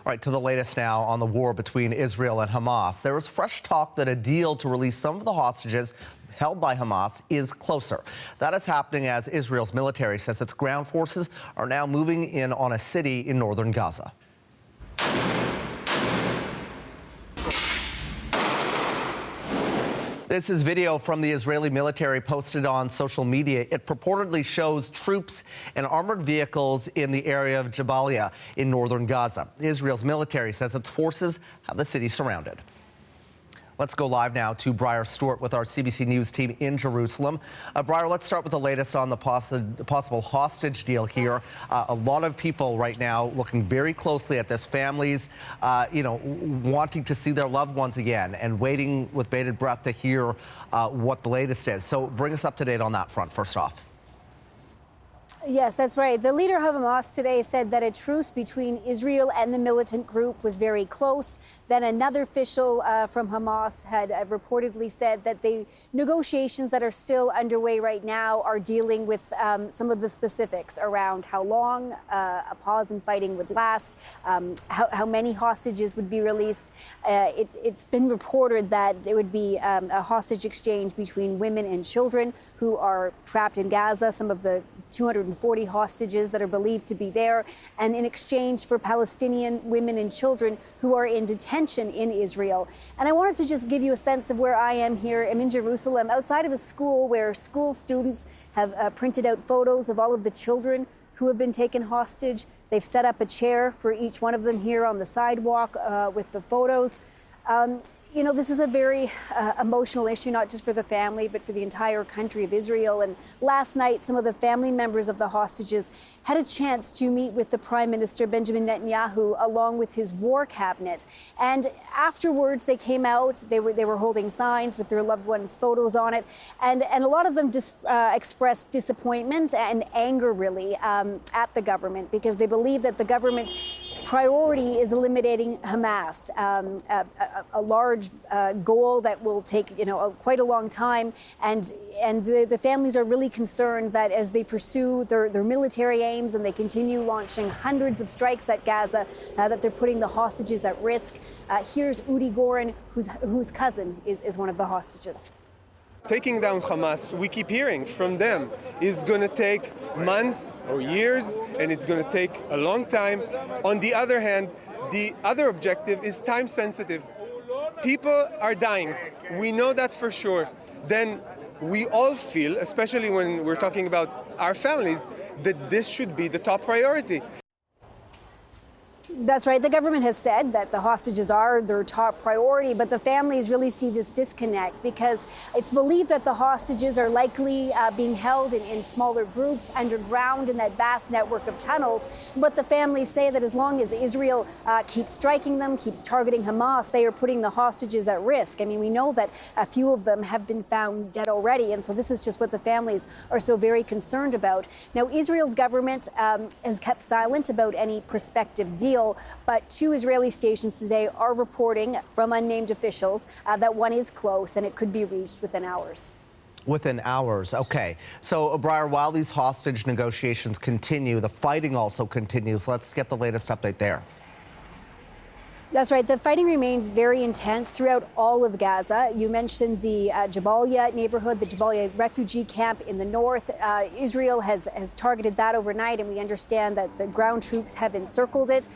All right, to the latest now on the war between Israel and Hamas. There is fresh talk that a deal to release some of the hostages held by Hamas is closer. That is happening as Israel's military says its ground forces are now moving in on a city in northern Gaza. This is video from the Israeli military posted on social media. It purportedly shows troops and armored vehicles in the area of Jabalia in northern Gaza. Israel's military says its forces have the city surrounded. Let's go live now to Briar Stewart with our CBC News team in Jerusalem. Briar, let's start with the latest on the possible hostage deal here. A lot of people right now looking very closely at this, families, wanting to see their loved ones again and waiting with bated breath to hear what the latest is. So bring us up to date on that front, first off. Yes, that's right. The leader of Hamas today said that a truce between Israel and the militant group was very close. Then another official from Hamas had reportedly said that the negotiations that are still underway right now are dealing with some of the specifics around how long a pause in fighting would last, how many hostages would be released. It's been reported that there would be a hostage exchange between women and children who are trapped in Gaza, some of the 240 hostages that are believed to be there, and in exchange for Palestinian women and children who are in detention in Israel. And I wanted to just give you a sense of where I am here. I'm in Jerusalem, outside of a school where school students have printed out photos of all of the children who have been taken hostage. They've set up a chair for each one of them here on the sidewalk with the photos. This is a very emotional issue, not just for the family, but for the entire country of Israel. And last night, some of the family members of the hostages had a chance to meet with the Prime Minister, Benjamin Netanyahu, along with his war cabinet. And afterwards, they came out. They were holding signs with their loved ones' photos on it. And a lot of them expressed disappointment and anger, really, at the government, because they believe that the government's priority is eliminating Hamas, a large goal that will take, quite a long time. And the families are really concerned that as they pursue their military aims and they continue launching hundreds of strikes at Gaza, that they're putting the hostages at risk. Here's Udi Goren, whose cousin is one of the hostages. Taking down Hamas, we keep hearing from them, is going to take months or years, and it's going to take a long time. On the other hand, the other objective is time sensitive. People are dying. We know that for sure. Then we all feel, especially when we're talking about our families, that this should be the top priority. That's right. The government has said that the hostages are their top priority, but the families really see this disconnect because it's believed that the hostages are likely being held in smaller groups underground in that vast network of tunnels. But the families say that as long as Israel keeps striking them, keeps targeting Hamas, they are putting the hostages at risk. I mean, we know that a few of them have been found dead already. And so this is just what the families are so very concerned about. Now, Israel's government has kept silent about any prospective deal. But two Israeli stations today are reporting from unnamed officials that one is close and it could be reached within hours. Within hours. Okay. So, Briar, while these hostage negotiations continue, the fighting also continues. Let's get the latest update there. That's right. The fighting remains very intense throughout all of Gaza. You mentioned the Jabalia neighborhood, the Jabalia refugee camp in the north. Israel has targeted that overnight, and we understand that the ground troops have encircled it.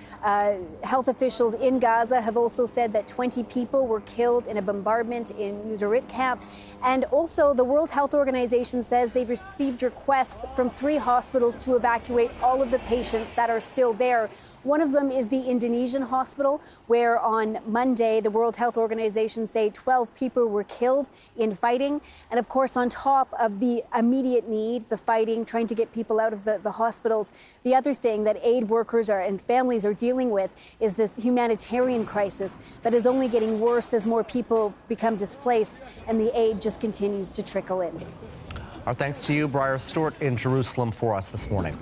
Health officials in Gaza have also said that 20 people were killed in a bombardment in Nuseirat camp. And also, the World Health Organization says they've received requests from 3 hospitals to evacuate all of the patients that are still there. One of them is the Indonesian hospital, where on Monday, the World Health Organization say 12 people were killed in fighting. And of course, on top of the immediate need, the fighting, trying to get people out of the hospitals, the other thing that aid workers and families are dealing with is this humanitarian crisis that is only getting worse as more people become displaced and the aid just continues to trickle in. Our thanks to you, Briar Stewart, in Jerusalem for us this morning.